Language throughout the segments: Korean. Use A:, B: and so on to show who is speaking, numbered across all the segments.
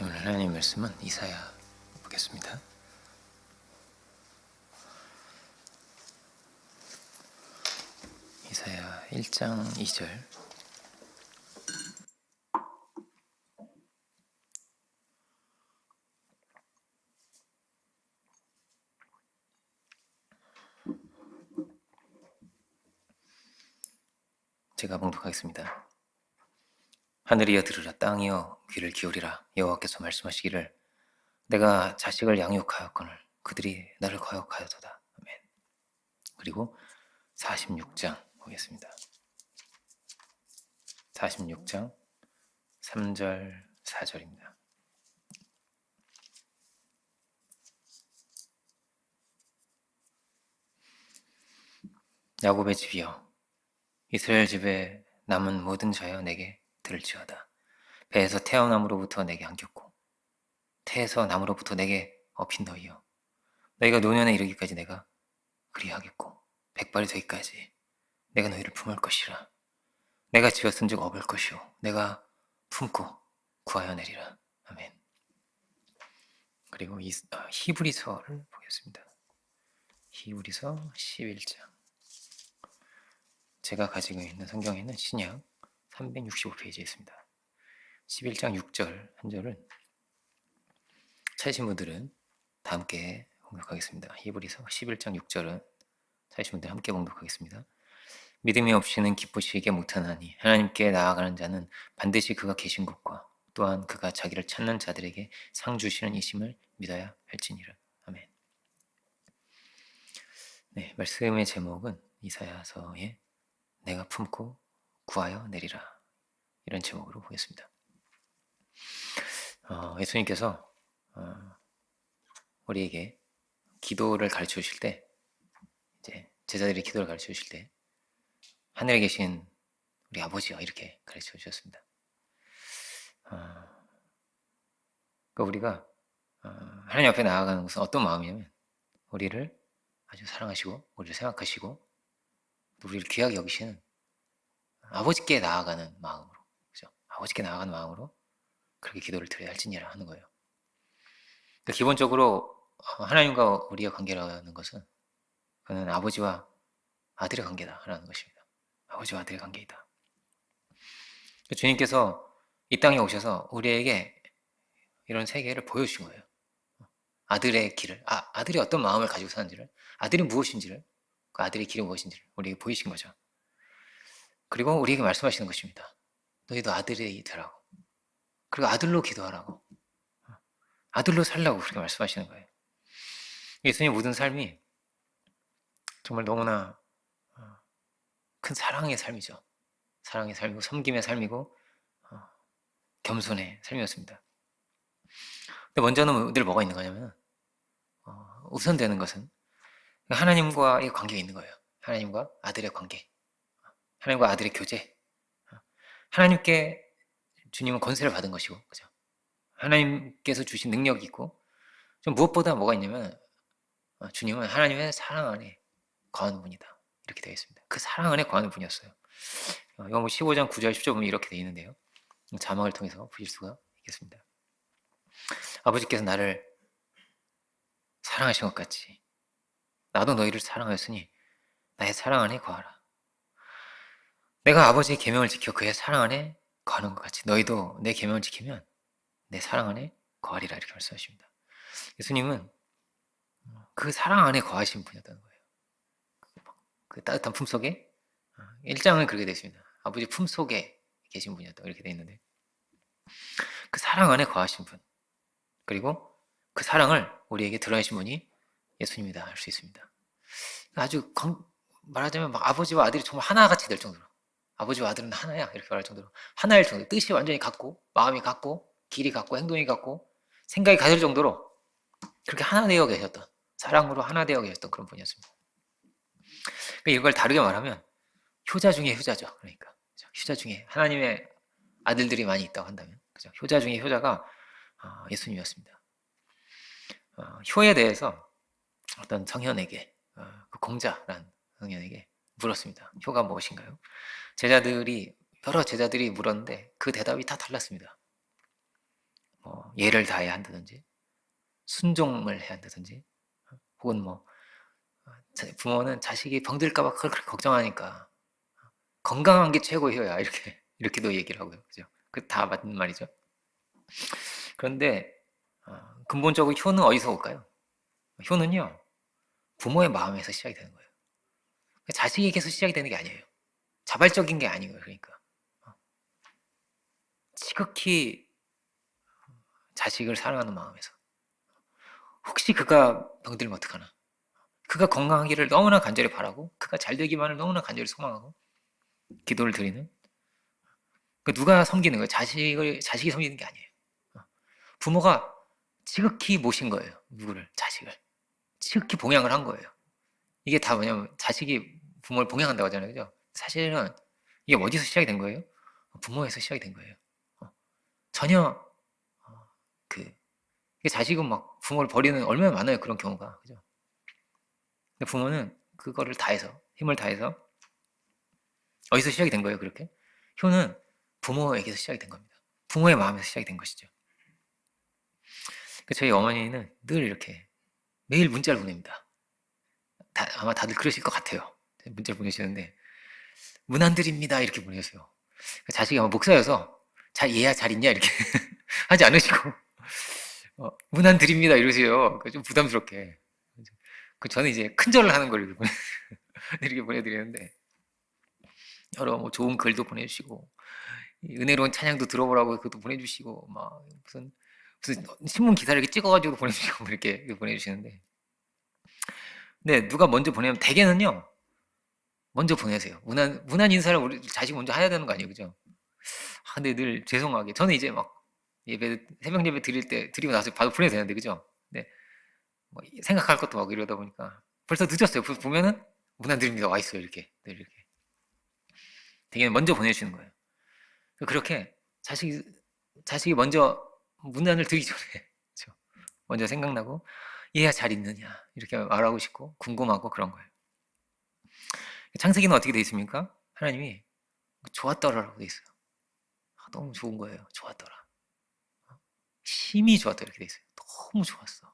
A: 오늘 하나님 말씀은 이사야 보겠습니다. 이사야 1장 2절. 제가 봉독하겠습니다. 하늘이여 들으라, 땅이여 귀를 기울이라. 여호와께서 말씀하시기를 내가 자식을 양육하였거늘 그들이 나를 거역하였도다. 아멘. 그리고 46장 보겠습니다. 46장 3절 4절입니다. 야곱의 집이여, 이스라엘 집에 남은 모든 자여 내게 들을지어다. 배에서 태어남으로부터 내게 안겼고 태에서 남으로부터 내게 업힌 너희여, 너희가 노년에 이르기까지 내가 그리하겠고 백발이 되기까지 내가 너희를 품을 것이라. 내가 지었은즉 업을 것이요 내가 품고 구하여 내리라. 아멘. 그리고 히브리서를 보겠습니다. 히브리서 11장. 제가 가지고 있는 성경에는 신약 365페이지에 있습니다. 11장 6절 한 절은 찾으신 분들은 다 함께 공독하겠습니다. 히브리서 11장 6절은 찾으신 분들 함께 공독하겠습니다. 믿음이 없이는 기쁘시게 못하나니 하나님께 나아가는 자는 반드시 그가 계신 것과 또한 그가 자기를 찾는 자들에게 상 주시는 이심을 믿어야 할지니라. 아멘. 네, 말씀의 제목은 이사야서의 내가 품고 구하여 내리라, 이런 제목으로 보겠습니다. 예수님께서 우리에게 기도를 가르쳐 주실 때, 이제 제자들이 기도를 가르쳐 주실 때 하늘에 계신 우리 아버지여 이렇게 가르쳐 주셨습니다. 그러니까 우리가 하나님 앞에 나아가는 것은 어떤 마음이냐면 우리를 아주 사랑하시고 우리를 생각하시고 우리를 귀하게 여기시는 아버지께 나아가는 마음으로, 그죠? 아버지께 나아가는 마음으로 그렇게 기도를 드려야 할지니라 하는 거예요. 그러니까 기본적으로 하나님과 우리의 관계라는 것은 그는 아버지와 아들의 관계다라는 것입니다. 아버지와 아들의 관계이다. 주님께서 이 땅에 오셔서 우리에게 이런 세계를 보여주신 거예요. 아들의 길을, 아들이 어떤 마음을 가지고 사는지를, 아들이 무엇인지를, 그 아들의 길이 무엇인지를 우리에게 보이신 거죠. 그리고 우리에게 말씀하시는 것입니다. 너희도 아들이 되라고. 그리고 아들로 기도하라고. 아들로 살라고 그렇게 말씀하시는 거예요. 예수님의 모든 삶이 정말 너무나 큰 사랑의 삶이죠. 사랑의 삶이고 섬김의 삶이고 겸손의 삶이었습니다. 근데 먼저는 늘 뭐가 있는 거냐면 우선되는 것은 하나님과의 관계가 있는 거예요. 하나님과 아들의 관계, 하나님과 아들의 교제. 하나님께 주님은 권세를 받은 것이고, 그죠? 하나님께서 주신 능력이 있고, 좀 무엇보다 뭐가 있냐면 주님은 하나님의 사랑 안에 거하는 분이다, 이렇게 되어 있습니다. 그 사랑 안에 거하는 분이었어요. 요한복음 15장 9절 10절 보면 이렇게 되어 있는데요, 자막을 통해서 보실 수가 있겠습니다. 아버지께서 나를 사랑하신 것 같이 나도 너희를 사랑하였으니 나의 사랑 안에 거하라. 내가 아버지의 계명을 지켜 그의 사랑 안에 거하는 것 같이 너희도 내 계명을 지키면 내 사랑 안에 거하리라, 이렇게 말씀하십니다. 예수님은 그 사랑 안에 거하신 분이었다는 거예요. 그 따뜻한 품속에, 1장은 그렇게 되어 있습니다. 아버지 품속에 계신 분이었다, 이렇게 되어 있는데 그 사랑 안에 거하신 분, 그리고 그 사랑을 우리에게 드러내신 분이 예수님이다 할 수 있습니다. 아주 말하자면 막 아버지와 아들이 정말 하나같이 될 정도로, 아버지와 아들은 하나야 이렇게 말할 정도로 하나일 정도로, 뜻이 완전히 같고 마음이 같고 길이 같고 행동이 같고 생각이 같을 정도로 그렇게 하나 되어 계셨던, 사랑으로 하나 되어 계셨던 그런 분이었습니다. 그러니까 이걸 다르게 말하면 효자 중에 효자죠. 그러니까 효자 중에 하나님의 아들들이 많이 있다고 한다면, 그죠? 효자 중에 효자가 예수님이었습니다. 효에 대해서 어떤 성현에게, 그 공자라는 성현에게 물었습니다. 효가 무엇인가요? 여러 제자들이 물었는데 그 대답이 다 달랐습니다. 예를 다해야 한다든지 순종을 해야 한다든지 혹은 부모는 자식이 병들까 봐 그렇게 걱정하니까 건강한 게 최고예요. 이렇게도 얘기를 하고요. 그죠? 그 다 맞는 말이죠. 그런데 근본적으로 효는 어디서 올까요? 효는요, 부모의 마음에서 시작이 되는 거예요. 자식에게서 시작이 되는 게 아니에요. 자발적인 게 아니에요. 그러니까 지극히 자식을 사랑하는 마음에서. 혹시 그가 병들면 어떡하나? 그가 건강하기를 너무나 간절히 바라고 그가 잘 되기만을 너무나 간절히 소망하고 기도를 드리는, 누가 섬기는 거예요? 자식이 섬기는 게 아니에요. 부모가 지극히 모신 거예요. 누구를? 자식을. 지극히 봉양을 한 거예요. 이게 다 뭐냐면 자식이 부모를 봉양한다고 하잖아요. 그죠? 사실은 이게 어디서 시작이 된 거예요? 부모에서 시작이 된 거예요. 전혀 그 자식은 막 부모를 버리는 얼마나 많아요. 그런 경우가. 그죠? 근데 부모는 그거를 다해서 힘을 다해서 어디서 시작이 된 거예요? 그렇게? 효는 부모에게서 시작이 된 겁니다. 부모의 마음에서 시작이 된 것이죠. 저희 어머니는 늘 이렇게 매일 문자를 보냅니다. 아마 다들 그러실 것 같아요. 문자를 보내시는데 문안드립니다 이렇게 보내세요. 자식이 아마 목사여서 얘야 잘 있냐 이렇게 하지 않으시고 문안드립니다 이러세요. 좀 부담스럽게. 저는 이제 큰절을 하는 걸 이렇게 보내드리는데 여러 좋은 글도 보내주시고 은혜로운 찬양도 들어보라고 그것도 보내주시고 막 무슨 신문 기사를 이렇게 찍어가지고 보내주시고 이렇게 보내주시는데, 근데 누가 먼저 보내면 대개는요 먼저 보내세요. 문안 인사를 우리 자식 먼저 해야 되는 거 아니에요, 그죠? 근데 늘 죄송하게 저는 이제 막 새벽 예배 드리고 나서 바로 보내야 되는데, 그죠? 근데 생각할 것도 하고 이러다 보니까 벌써 늦었어요. 보면은 문안 드립니다 와 있어요. 이렇게 되게 먼저 보내주시는 거예요. 그렇게 자식이 먼저 문안을 드리기 전에 그렇죠? 먼저 생각나고 얘야 잘 있느냐 이렇게 말하고 싶고 궁금하고 그런 거예요. 창세기는 어떻게 돼 있습니까? 하나님이 좋았더라라고 돼 있어요. 너무 좋은 거예요. 좋았더라. 심히 좋았다 이렇게 돼 있어요. 너무 좋았어.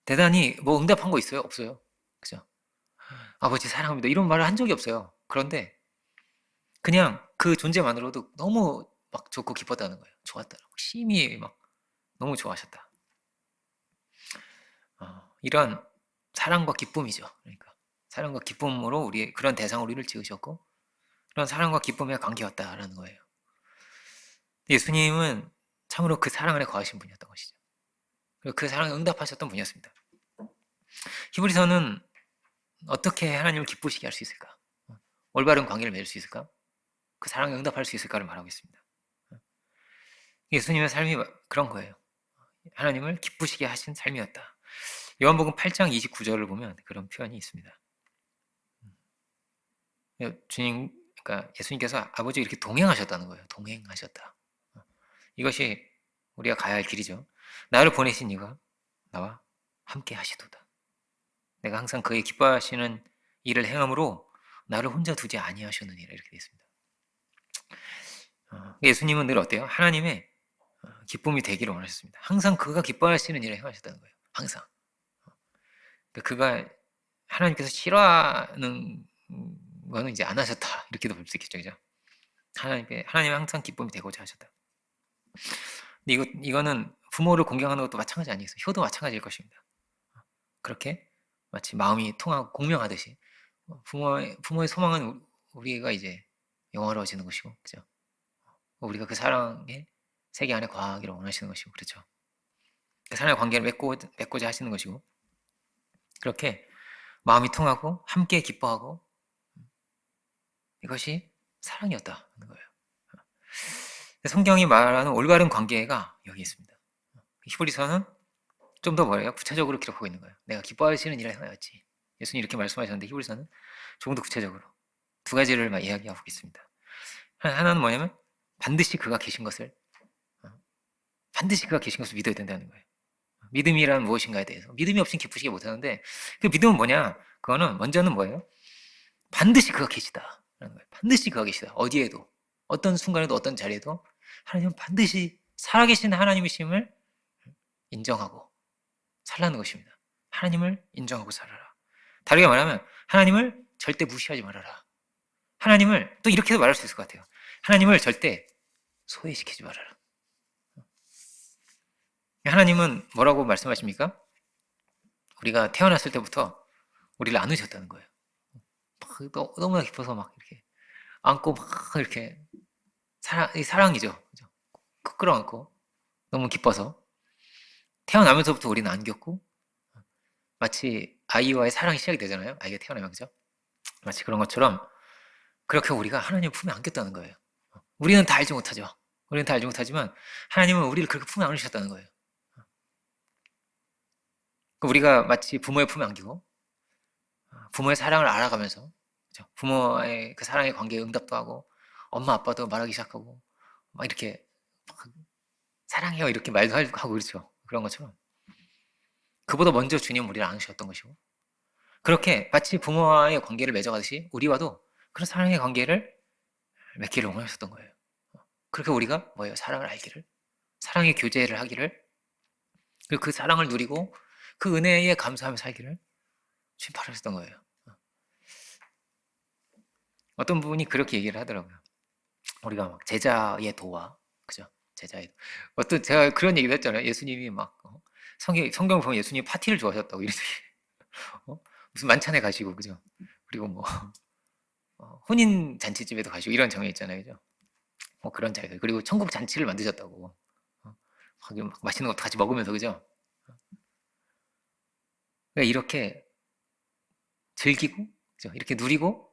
A: 대단히 응답한 거 있어요? 없어요? 그죠? 아버지 사랑합니다 이런 말을 한 적이 없어요. 그런데 그냥 그 존재만으로도 너무 막 좋고 기뻤다는 거예요. 좋았더라. 심히 막 너무 좋아하셨다. 이런 사랑과 기쁨이죠. 그러니까 사랑과 기쁨으로 그런 대상으로 우리를 지으셨고 그런 사랑과 기쁨의 관계였다라는 거예요. 예수님은 참으로 그 사랑 안에 거하신 분이었던 것이죠. 그리고 그 사랑에 응답하셨던 분이었습니다. 히브리서는 어떻게 하나님을 기쁘시게 할 수 있을까? 올바른 관계를 맺을 수 있을까? 그 사랑에 응답할 수 있을까를 말하고 있습니다. 예수님의 삶이 그런 거예요. 하나님을 기쁘시게 하신 삶이었다. 요한복음 8장 29절을 보면 그런 표현이 있습니다. 그러니까 예수님께서 아버지와 이렇게 동행하셨다는 거예요. 동행하셨다. 이것이 우리가 가야 할 길이죠. 나를 보내신 이가 나와 함께 하시도다. 내가 항상 그의 기뻐하시는 일을 행함으로 나를 혼자 두지 아니하셨느니라 이렇게 되어 있습니다. 예수님은 늘 어때요? 하나님의 기쁨이 되기를 원하셨습니다. 항상 그가 기뻐하시는 일을 행하셨다는 거예요. 항상. 그가 하나님께서 싫어하는 거는 이제 안 하셨다 이렇게도 볼 수 있겠죠, 그죠? 하나님이 항상 기쁨이 되고자 하셨다. 근데 이거는 부모를 공경하는 것도 마찬가지 아니겠어요? 효도 마찬가지일 것입니다. 그렇게 마치 마음이 통하고 공명하듯이 부모의 소망은 우리가 이제 영화로워지는 것이고, 그죠? 우리가 그 사랑의 세계 안에 거하기를 원하시는 것이고, 그렇죠? 그 사랑의 관계를 맺고자 하시는 것이고, 그렇게 마음이 통하고 함께 기뻐하고 이것이 사랑이었다는 거예요. 성경이 말하는 올바른 관계가 여기 있습니다. 히브리서는 좀 더 뭐예요? 구체적으로 기록하고 있는 거예요. 내가 기뻐하시는 일을 행하였지. 예수님 이렇게 말씀하셨는데 히브리서는 조금 더 구체적으로 두 가지를 이야기하고 있습니다. 하나는 뭐냐면 반드시 그가 계신 것을 믿어야 된다는 거예요. 믿음이란 무엇인가에 대해서 믿음이 없이는 기쁘시게 못하는데 그 믿음은 뭐냐? 그거는 먼저는 뭐예요? 반드시 그가 계시다라는 거예요. 반드시 그가 계시다. 어디에도 어떤 순간에도 어떤 자리에도 하나님은 반드시 살아계신 하나님이심을 인정하고 살라는 것입니다. 하나님을 인정하고 살아라. 다르게 말하면 하나님을 절대 무시하지 말아라. 하나님을 또 이렇게도 말할 수 있을 것 같아요. 하나님을 절대 소외시키지 말아라. 하나님은 뭐라고 말씀하십니까? 우리가 태어났을 때부터 우리를 안으셨다는 거예요. 너무나 깊어서 막 이렇게 안고 막 이렇게 사랑이죠. 그죠? 끌어안고 너무 기뻐서 태어나면서부터 우리는 안겼고 마치 아이와의 사랑이 시작이 되잖아요. 아이가 태어나면 그죠? 마치 그런 것처럼 그렇게 우리가 하나님 품에 안겼다는 거예요. 우리는 다 알지 못하죠. 우리는 다 알지 못하지만 하나님은 우리를 그렇게 품에 안으셨다는 거예요. 우리가 마치 부모의 품에 안기고 부모의 사랑을 알아가면서 그죠? 부모의 그 사랑의 관계에 응답도 하고 엄마 아빠도 말하기 시작하고 막 이렇게 막 사랑해요 이렇게 말도 하고 그렇죠. 그런 것처럼 그보다 먼저 주님 우리를 안으셨던 것이고 그렇게 마치 부모와의 관계를 맺어가듯이 우리와도 그런 사랑의 관계를 맺기를 원하셨던 거예요. 그렇게 우리가 뭐예요? 사랑을 알기를 사랑의 교제를 하기를 그리고 그 사랑을 누리고 그 은혜에 감사하며 살기를 주님 바라셨던 거예요. 어떤 분이 그렇게 얘기를 하더라고요. 우리가 막 제자의 도와 그죠? 제자의 어떤 제가 그런 얘기도 했잖아요. 예수님이 막 성경 보면 예수님 파티를 좋아하셨다고 이런 무슨 만찬에 가시고 그죠? 그리고 뭐 혼인 잔치집에도 가시고 이런 정에 있잖아요, 그죠? 뭐 그런 자리들 그리고 천국 잔치를 만드셨다고 거기 막 맛있는 거 같이 먹으면서 그죠? 그러니까 이렇게 즐기고 그죠? 이렇게 누리고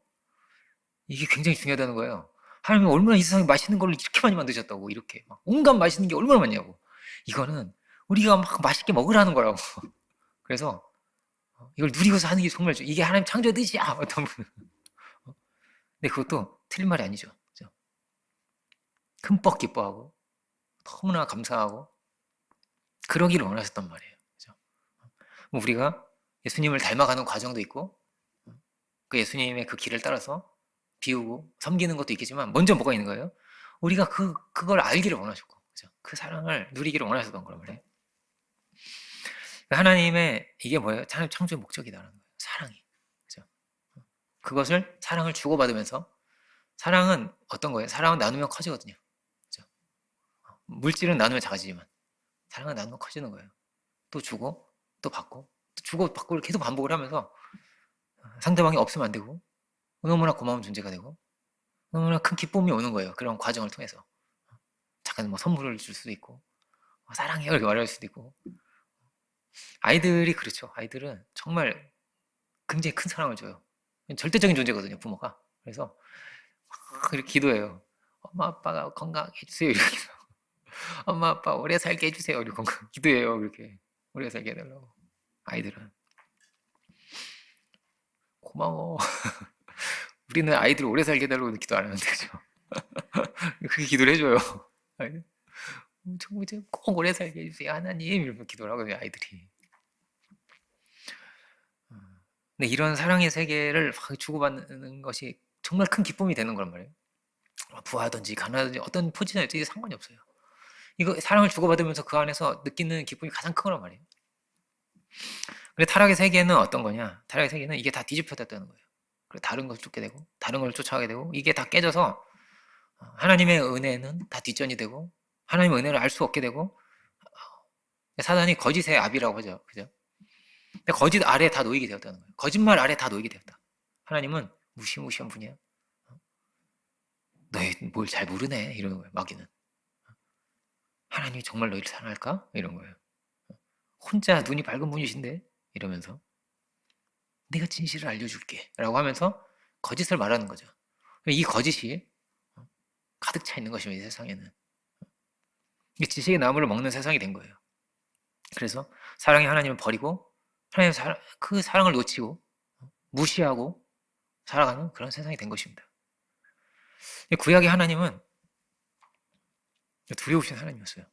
A: 이게 굉장히 중요하다는 거예요. 하나님이 얼마나 이 세상에 맛있는 걸 이렇게 많이 만드셨다고 이렇게 막 온갖 맛있는 게 얼마나 많냐고 이거는 우리가 막 맛있게 먹으라는 거라고 그래서 이걸 누리고 사는 게 정말 이게 하나님 창조의 뜻이야 어떤 분은 근데 그것도 틀린 말이 아니죠. 그죠? 흠뻑 기뻐하고 너무나 감사하고 그러기를 원하셨단 말이에요. 그죠? 우리가 예수님을 닮아가는 과정도 있고 그 예수님의 그 길을 따라서 비우고 섬기는 것도 있겠지만 먼저 뭐가 있는 거예요? 우리가 그걸 알기를 원하셨고 그죠? 그 사랑을 누리기를 원하셨던 거란 말이에요. 하나님의 이게 뭐예요? 하나님 창조의 목적이다라는 거예요. 사랑이 그죠? 그것을 사랑을 주고받으면서 사랑은 어떤 거예요? 사랑은 나누면 커지거든요. 그죠? 물질은 나누면 작아지지만 사랑은 나누면 커지는 거예요. 또 주고 또 받고 또 주고 받고를 계속 반복을 하면서 상대방이 없으면 안 되고 너무나 고마운 존재가 되고 너무나 큰 기쁨이 오는 거예요. 그런 과정을 통해서 잠깐 뭐 선물을 줄 수도 있고 사랑해요 이렇게 말할 수도 있고 아이들이 그렇죠. 아이들은 정말 굉장히 큰 사랑을 줘요. 절대적인 존재거든요 부모가. 그래서 막 이렇게 기도해요. 엄마 아빠가 건강하게 해주세요 이렇게 엄마 아빠 오래 살게 해주세요 이렇게 기도해요. 이렇게 오래 살게 해달라고. 아이들은 고마워. 우리는 아이들 오래 살게 해달라고 기도 안 하는데 그죠? 그렇게 기도를 해줘요. 아이들. 정말 꼭 오래 살게 해주세요 하나님 이러면서 기도를 하거든요 아이들이. 근데 이런 사랑의 세계를 주고받는 것이 정말 큰 기쁨이 되는 거란 말이에요. 부하든지 가난하든지 어떤 포지션이든지 상관이 없어요. 이거 사랑을 주고받으면서 그 안에서 느끼는 기쁨이 가장 큰 거란 말이에요. 근데 타락의 세계는 어떤 거냐? 타락의 세계는 이게 다 뒤집혀졌다는 거예요. 그리고 다른 것을 쫓게 되고 다른 걸 쫓아가게 되고 이게 다 깨져서 하나님의 은혜는 다 뒷전이 되고 하나님의 은혜를 알 수 없게 되고 사단이 거짓의 압이라고 하죠. 그죠? 근데 거짓 아래 다 놓이게 되었다는 거예요. 거짓말 아래 다 놓이게 되었다. 하나님은 무시무시한 분이야. 너희 뭘 잘 모르네 이러는 거예요. 마귀는. 하나님이 정말 너희를 사랑할까? 이런 거예요. 혼자 눈이 밝은 분이신데 이러면서 내가 진실을 알려줄게 라고 하면서 거짓을 말하는 거죠. 이 거짓이 가득 차 있는 것입니다. 이 세상에는. 지식의 나무를 먹는 세상이 된 거예요. 그래서 사랑의 하나님을 버리고 하나님의 그 사랑을 놓치고 무시하고 살아가는 그런 세상이 된 것입니다. 구약의 하나님은 두려우신 하나님이었어요.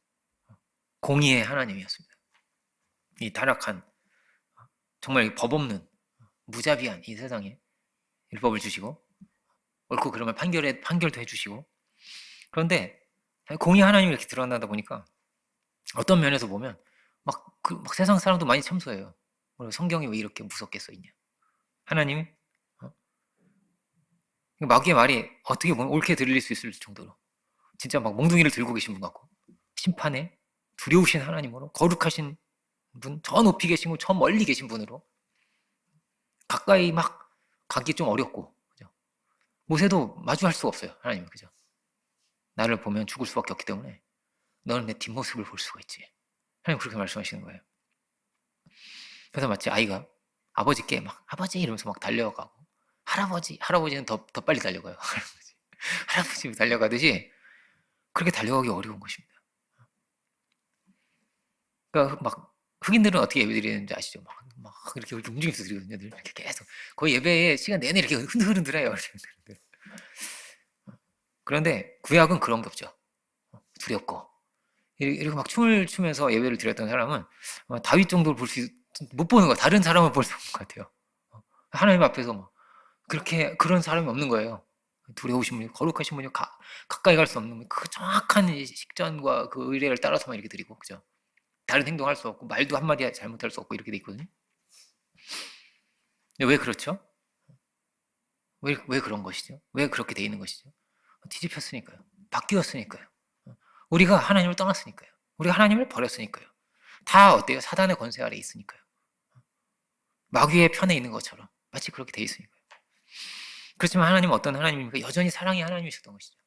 A: 공의의 하나님이었습니다. 이 타락한 정말 법 없는 무자비한 이 세상에 율법을 주시고 옳고 그름을 판결도 해주시고 그런데 공이 하나님이 이렇게 드러나다 보니까 어떤 면에서 보면 막 세상 사람도 많이 참소해요. 성경이 왜 이렇게 무섭게 써 있냐? 하나님이 어? 마귀의 말이 어떻게 보면 옳게 들릴 수 있을 정도로 진짜 막 몽둥이를 들고 계신 분 같고 심판에 두려우신 하나님으로 거룩하신 분, 저 높이 계신 분, 저 멀리 계신 분으로 가까이 막 가기 좀 어렵고 그죠? 모세도 마주할 수가 없어요. 하나님 그죠? 나를 보면 죽을 수밖에 없기 때문에 너는 내 뒷모습을 볼 수가 있지. 하나님 그렇게 말씀하시는 거예요. 그래서 마치 아이가 아버지께 막 아버지 이러면서 막 달려가고 할아버지는 더 빨리 달려가요. 할아버지 달려가듯이 그렇게 달려가기 어려운 것입니다. 그러니까 막 흑인들은 어떻게 예배드리는지 아시죠? 막 이렇게 움직이면서 드리거든요. 이렇게 계속 거의 예배의 시간 내내 이렇게 흔들흔들해요. 그런데 구약은 그런 게 없죠. 두렵고 이렇게 막 춤을 추면서 예배를 드렸던 사람은 다윗 정도를 못 보는 거야. 다른 사람을 볼 수 없는 것 같아요. 하나님 앞에서 막 그런 사람이 없는 거예요. 두려우신 분이 거룩하신 분이 가까이 갈 수 없는 그 정확한 식전과 그 의례를 따라서만 이렇게 드리고 그죠? 다른 행동할 수 없고 말도 한마디 잘못할 수 없고 이렇게 돼 있거든요. 근데 왜 그렇죠? 왜 그런 것이죠? 왜 그렇게 돼 있는 것이죠? 뒤집혔으니까요. 바뀌었으니까요. 우리가 하나님을 떠났으니까요. 우리가 하나님을 버렸으니까요. 다 어때요? 사단의 권세 아래 있으니까요. 마귀의 편에 있는 것처럼 마치 그렇게 돼 있으니까요. 그렇지만 하나님은 어떤 하나님입니까? 여전히 사랑의 하나님이셨던 것이죠.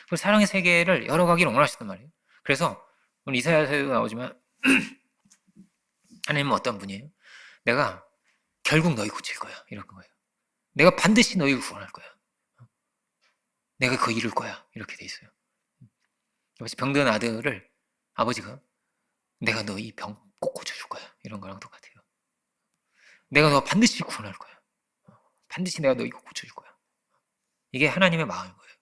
A: 그 사랑의 세계를 열어가기를 원하셨단 말이에요. 그래서 오늘 이사야서에도 나오지만 하나님은 어떤 분이에요? 내가 결국 너희 고칠 거야. 이런 거예요. 내가 반드시 너희를 구원할 거야. 내가 그 이룰 거야. 이렇게 돼 있어요. 마치 병든 아들을 아버지가 내가 너희 병 꼭 고쳐줄 거야. 이런 거랑 똑같아요. 내가 너 반드시 구원할 거야. 반드시 내가 너 이거 고쳐줄 거야. 이게 하나님의 마음인 거예요.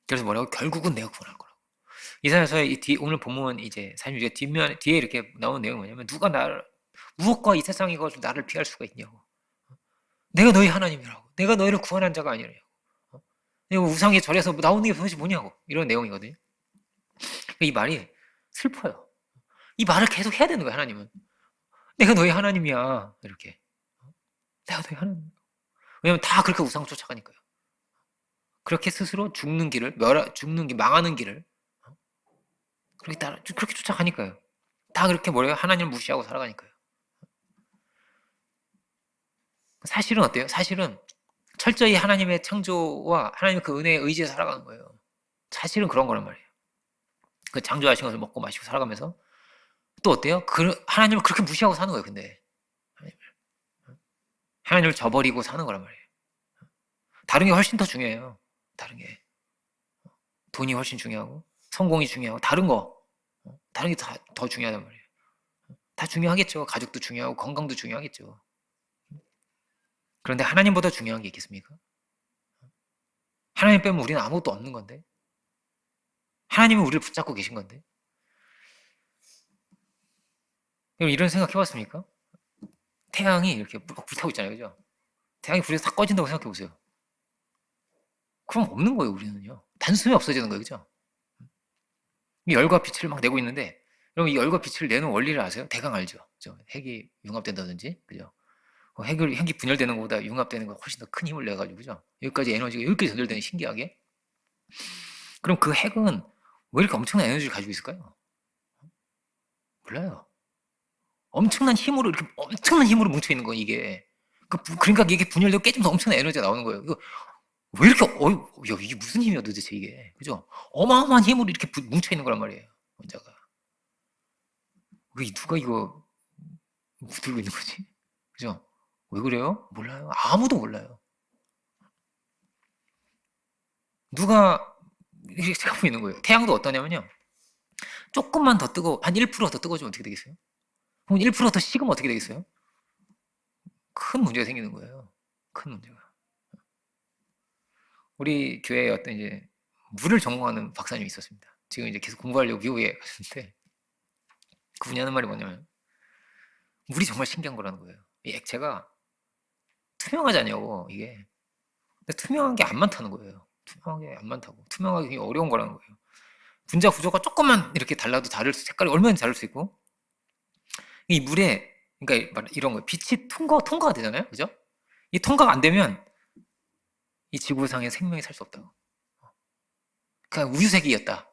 A: 그래서 뭐라고? 결국은 내가 구원할 거라고. 이사야서의 오늘 본문 이제 36절 뒤에 이렇게 나온 내용이 뭐냐면 누가 무엇과 이 세상이 가지고 나를 피할 수가 있냐고. 내가 너희 하나님이라고. 내가 너희를 구원한 자가 아니라고. 내가 우상에 절에서 나오는 게 도대체 뭐냐고. 이런 내용이거든요. 이 말이 슬퍼요. 이 말을 계속 해야 되는 거야, 하나님은. 내가 너희 하나님이야. 이렇게. 내가 너희 하나님. 왜냐면 다 그렇게 우상 쫓아가니까요. 그렇게 스스로 망하는 길을 그렇게 쫓아가니까요. 다 그렇게 하나님을 무시하고 살아가니까요. 사실은 어때요? 사실은 철저히 하나님의 창조와 하나님의 그 은혜에 의지해 살아가는 거예요. 사실은 그런 거란 말이에요. 그 창조하신 것을 먹고 마시고 살아가면서 또 어때요? 하나님을 그렇게 무시하고 사는 거예요. 근데 하나님을 저버리고 사는 거란 말이에요. 다른 게 훨씬 더 중요해요. 다른 게 돈이 훨씬 중요하고 성공이 중요하고 다른 게 더 중요하단 말이에요. 다 중요하겠죠. 가족도 중요하고 건강도 중요하겠죠. 그런데 하나님보다 중요한 게 있겠습니까? 하나님 빼면 우리는 아무것도 없는 건데 하나님은 우리를 붙잡고 계신 건데 이런 생각 해봤습니까? 태양이 이렇게 불타고 있잖아요. 그죠? 태양이 불에서 다 꺼진다고 생각해 보세요. 그럼 없는 거예요. 우리는요. 단숨에 없어지는 거예요. 그죠? 이 열과 빛을 막 내고 있는데 여러분 이 열과 빛을 내는 원리를 아세요? 대강 알죠? 그죠? 핵이 융합된다든지 그죠? 핵이 분열되는 것보다 융합되는 거 훨씬 더 큰 힘을 내가지고 그죠? 여기까지 전달되는 신기하게. 그럼 그 핵은 왜 이렇게 엄청난 에너지를 가지고 있을까요? 몰라요. 엄청난 힘으로 뭉쳐 있는 거 이게. 그러니까 이게 분열되고 깨지면서 엄청난 에너지가 나오는 거예요. 이거 왜 이렇게 야, 이게 무슨 힘이야 도대체 이게. 그죠? 어마어마한 힘으로 이렇게 뭉쳐 있는 거란 말이에요. 원자가. 누가 이거 들고 있는 거지? 그죠? 왜 그래요? 몰라요. 아무도 몰라요. 누가 이렇게 하고 있는 거예요. 태양도 어떠냐면요. 조금만 더 한 1%더 뜨거워지면 어떻게 되겠어요? 그럼 1%더 식으면 어떻게 되겠어요? 큰 문제가 생기는 거예요. 큰 문제가. 우리 교회에 어떤 이제 물을 전공하는 박사님이 있었습니다. 지금 이제 계속 공부하려고 미국에 갔는데 그분이 하는 말이 뭐냐면 물이 정말 신기한 거라는 거예요. 이 액체가 투명하지 않냐고 이게. 근데 투명한 게 안 많다는 거예요. 투명하게 안 많다고. 투명하게 굉장히 어려운 거라는 거예요. 분자 구조가 조금만 이렇게 달라도 색깔이 얼마나 다를 수 있고, 이 물에, 그러니까 이런 거 빛이 통과가 되잖아요, 그죠? 이 통과가 안 되면 이 지구상에 생명이 살 수 없다고. 그냥 우주색이었다.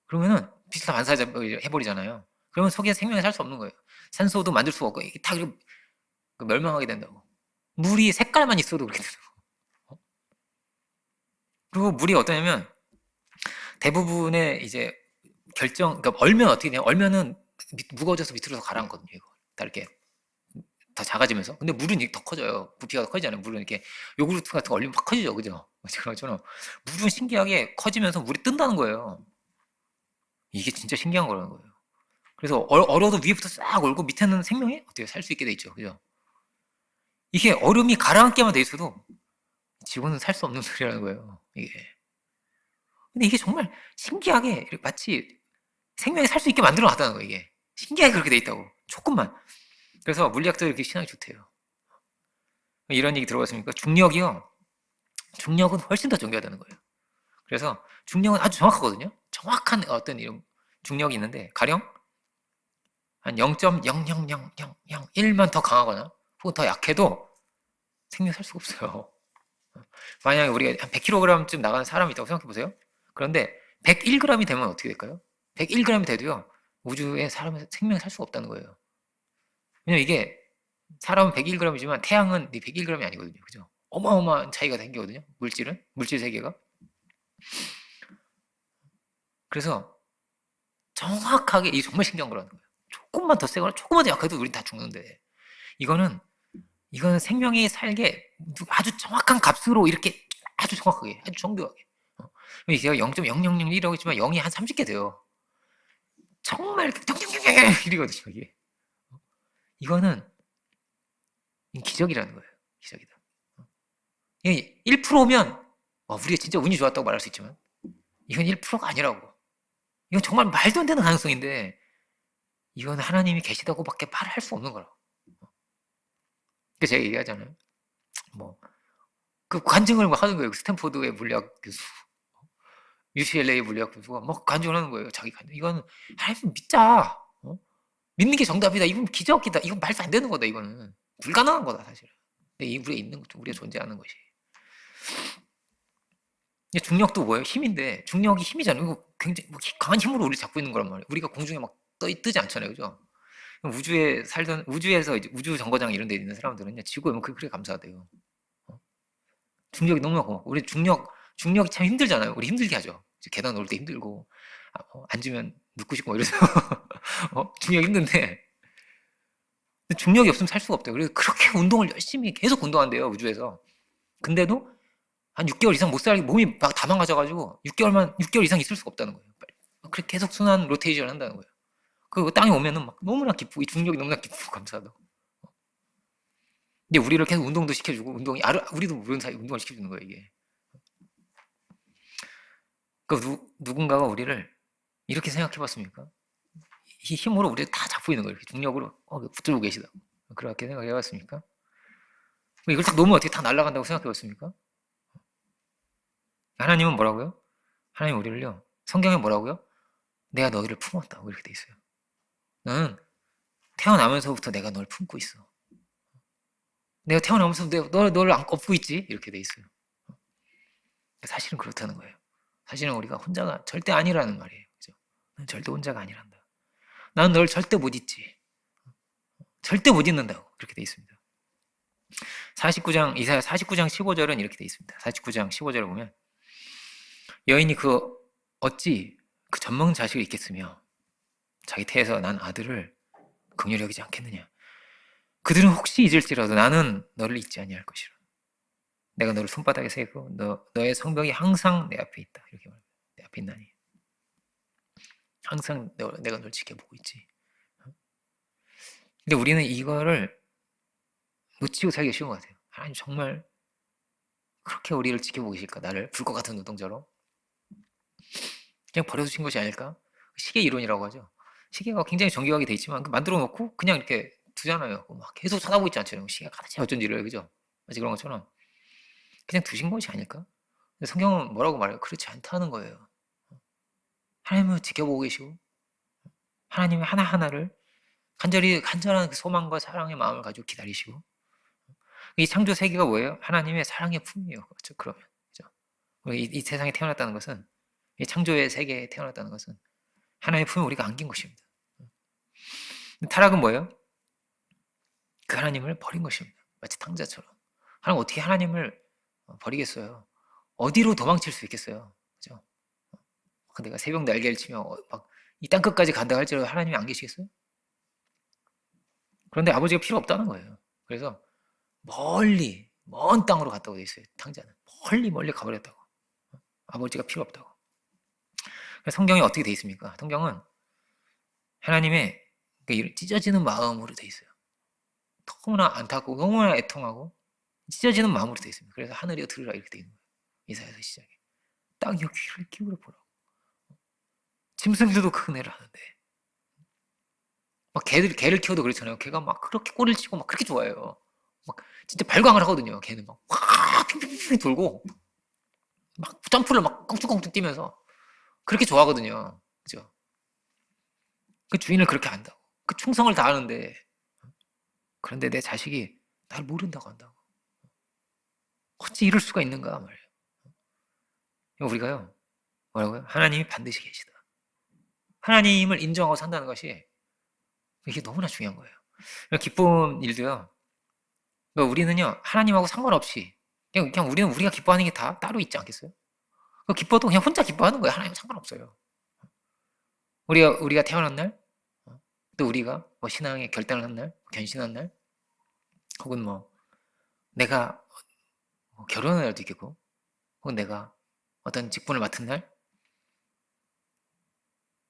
A: 그러면은 빛이 다 반사해버리잖아요. 그러면 속에 생명이 살 수 없는 거예요. 산소도 만들 수가 없고, 이게 다 멸망하게 된다고. 물이 색깔만 있어도 그렇게 된다고. 그리고 물이 어떠냐면, 대부분의 이제 그러니까 얼면 어떻게 돼요? 얼면은 무거워져서 밑으로 가라앉거든요, 이거. 다 이렇게. 다 작아지면서. 근데 물은 더 커져요. 부피가 더 커지잖아요. 물은 이렇게 요구르트 같은 거 얼리면 막 커지죠, 그죠? 그렇죠. 물은 신기하게 커지면서 물이 뜬다는 거예요. 이게 진짜 신기한 거라는 거예요. 그래서 얼어도 위에부터 싹 얼고 밑에는 생명이 어떻게 살 수 있게 돼 있죠, 그죠? 이게 얼음이 가라앉게만 돼 있어도 지구는 살 수 없는 소리라는 거예요, 이게. 근데 이게 정말 신기하게 마치 생명이 살 수 있게 만들어 놨다는 거예요, 이게. 신기하게 그렇게 돼 있다고. 조금만. 그래서 물리학자들이 이렇게 신앙이 좋대요. 이런 얘기 들어봤습니까? 중력은 훨씬 더 존귀하다는 거예요. 그래서 중력은 아주 정확하거든요. 정확한 어떤 이런 중력이 있는데, 가령 한 0.00001만 더 강하거나 혹은 더 약해도 생명 살 수가 없어요. 만약에 우리가 한 100kg쯤 나가는 사람이 있다고 생각해 보세요. 그런데 101g이 되면 어떻게 될까요? 101g이 돼도요, 우주에 사람의 생명이 살 수가 없다는 거예요. 왜냐면 이게 사람은 101g이지만 태양은 101g이 아니거든요. 그죠? 어마어마한 차이가 생기거든요. 물질 세계가. 그래서 정확하게, 이 정말 신기한 거라는 거예요. 조금만 더 세거나 조금만 더 약해도 우린 다 죽는데, 이거는 생명이 살게 아주 정확한 값으로 이렇게 아주 정확하게, 아주 정교하게. 제가 0.0001이라고 했지만 0이 한 30개 돼요. 정말 이렇게 이러거든요, 이게. 이거는 기적이라는 거예요. 기적이다. 1%면 우리가 진짜 운이 좋았다고 말할 수 있지만, 이건 1%가 아니라고. 이건 정말 말도 안 되는 가능성인데, 이건 하나님이 계시다고밖에 말할 수 없는 거라고. 그래서 제가 얘기하잖아요. 그 간증을 막 하는 거예요. 스탠포드의 물리학 교수, UCLA 물리학 교수가 막 간증을 하는 거예요. 자기 간증. 이건 하나님 믿자. 믿는 게 정답이다. 이건 기적이다. 이건 말도 안 되는 거다. 이거는 불가능한 거다, 사실은. 근데 우리가 있는 거죠. 우리가 존재하는 것이. 중력도 뭐예요? 힘인데, 중력이 힘이잖아요. 이거 굉장히 강한 힘으로 우리 잡고 있는 거란 말이에요. 우리가 공중에 막 뜨지 않잖아요, 그죠? 우주에서 이제 우주 정거장 이런 데 있는 사람들은요, 지구에 오면 그렇게 감사하대요. 중력이 너무나 고맙고, 우리 중력이 참 힘들잖아요. 우리 힘들게 하죠. 계단 오를 때 힘들고, 앉으면 눕고 싶고 이래서 중력 힘든데, 중력이 없으면 살 수가 없대요. 그래서 그렇게 운동을 열심히 계속 운동한대요, 우주에서. 근데도 한 6개월 이상 못 살게, 몸이 막 다 망가져가지고 6개월 이상 있을 수가 없다는 거예요. 그렇게 계속 순환 로테이션을 한다는 거예요. 그 땅에 오면은 막 너무나 기쁘고, 이 중력이 너무나 기쁘고 감사하다고. 근데 우리를 계속 운동도 시켜주고, 우리도 모르는 사이 운동을 시켜주는 거예요, 이게. 그 누군가가 우리를 이렇게 생각해 봤습니까? 이 힘으로 우리를 다 잡고 있는 거예요. 이렇게 중력으로 붙들고 계시다고. 그렇게 생각해 봤습니까? 이걸 딱 놓으면 어떻게 다 날아간다고 생각해 봤습니까? 하나님은 뭐라고요? 하나님 우리를요, 성경에 뭐라고요? 내가 너희를 품었다고 이렇게 돼 있어요. 너는 태어나면서부터 내가 널 품고 있어. 내가 태어나면서 너를 업고 있지? 이렇게 돼 있어요. 사실은 그렇다는 거예요. 사실은 우리가 혼자가 절대 아니라는 말이에요. 그죠? 넌 절대 혼자가 아니란다. 나는 널 절대 못 잊지. 절대 못 잊는다고 그렇게 돼 있습니다. 이사야 49장 15절은 이렇게 돼 있습니다. 49장 15절을 보면, 여인이 어찌 그 젖먹는 자식을 잊겠으며 자기 태에서 난 아들을 긍휼히 여기지 않겠느냐. 그들은 혹시 잊을지라도 나는 너를 잊지 아니할 것이라. 내가 너를 손바닥에 세고 너의 성벽이 항상 내 앞에 있다. 이렇게 말합니다. 내 앞에 있나니. 항상 내가 널 지켜보고 있지. 근데 우리는 이거를 놓치고 살기가 쉬운 것 같아요. 하나님 정말 그렇게 우리를 지켜보고 계실까? 나를 불꽃 같은 눈동자로 그냥 버려두신 것이 아닐까? 시계 이론이라고 하죠. 시계가 굉장히 정교하게 돼 있지만 만들어 놓고 그냥 이렇게 두잖아요. 막 계속 쳐다보고 있지 않죠. 시계가 가다치 어쩐지를, 그죠? 마치 그런 것처럼 그냥 두신 것이 아닐까? 성경은 뭐라고 말해요? 그렇지 않다는 거예요. 하나님은 지켜보고 계시고 하나님의 하나하나를 간절한 그 소망과 사랑의 마음을 가지고 기다리시고 이 창조 세계가 뭐예요? 하나님의 사랑의 품이에요. 그렇죠? 그러면 그죠? 이 세상에 태어났다는 것은 이 창조의 세계에 태어났다는 것은 하나님의 품에 우리가 안긴 것입니다. 타락은 뭐예요? 그 하나님을 버린 것입니다. 마치 탕자처럼. 하나님 어떻게 하나님을 버리겠어요? 어디로 도망칠 수 있겠어요? 그죠? 내가 새벽 날개를 치며 막 이 땅끝까지 간다 할지라도 하나님이 안 계시겠어요? 그런데 아버지가 필요 없다는 거예요. 그래서 멀리 먼 땅으로 갔다고 돼 있어요. 탕자는 멀리 가버렸다고. 아버지가 필요 없다고. 성경이 어떻게 돼 있습니까? 성경은 하나님의 찢어지는 마음으로 돼 있어요. 너무나 안타깝고 너무나 애통하고 찢어지는 마음으로 돼 있습니다. 그래서 하늘이여 들으라 이렇게 돼 있는 거예요. 이사야서 시작에 땅이여 귀를 기울여 보라고. 짐승들도 큰 애를 하는데 막 개를 키워도 그렇잖아요. 개가 막 그렇게 꼬리를 치고 막 그렇게 좋아해요. 막 진짜 발광을 하거든요. 개는 막 핑핑핑 돌고 막 점프를 막 껑충껑충 뛰면서 그렇게 좋아하거든요. 그죠? 그 주인을 그렇게 안다고. 그 충성을 다하는데 그런데 내 자식이 날 모른다고 한다고. 어찌 이럴 수가 있는가 말이에요. 우리가요. 뭐라고요? 하나님이 반드시 계시다. 하나님을 인정하고 산다는 것이 이게 너무나 중요한 거예요. 기쁜 일도요. 우리는요 하나님하고 상관없이 그냥 우리는 우리가 기뻐하는 게 다 따로 있지 않겠어요? 기뻐도 그냥 혼자 기뻐하는 거예요. 하나님 상관없어요. 우리가 태어난 날, 또 우리가 뭐 신앙의 결단을 한 날, 견신한 날, 혹은 뭐 내가 결혼할 날도 있겠고, 혹은 내가 어떤 직분을 맡은 날,